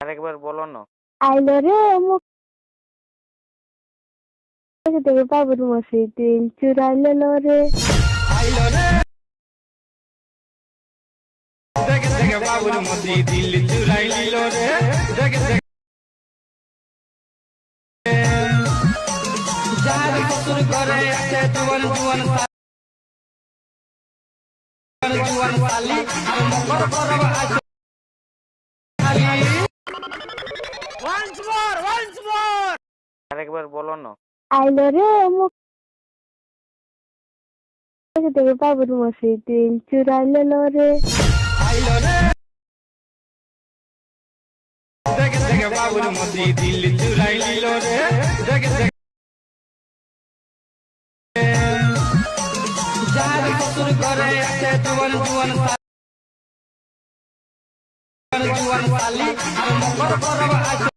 আরেকবার বলো না। আইলো রে মুখ থেকে বাবুর মশাই দিল চুরাইলো রে। আইলো রে দেখে দেখে বাবুর মতি দিল চুরাই লিল রে। দেখে দেখে যার শ্বশুর ঘরে আছে জুয়ান জুয়ান জুয়ান শালি আর মকর পরব আছে খালি। ওয়ান্স মোর আরেকবার বলো না। আইলো রে মুখ থেকে বাবুর মশাই দিল চুরাইলো রে। আইলো রে দেখে দেখে বাবুর মতি দিল চুরাই লিল রে। দেখে দেখে যার শ্বশুর ঘরে আছে জুয়ান জুয়ান জুয়ান শালি আর মকর পরব আছে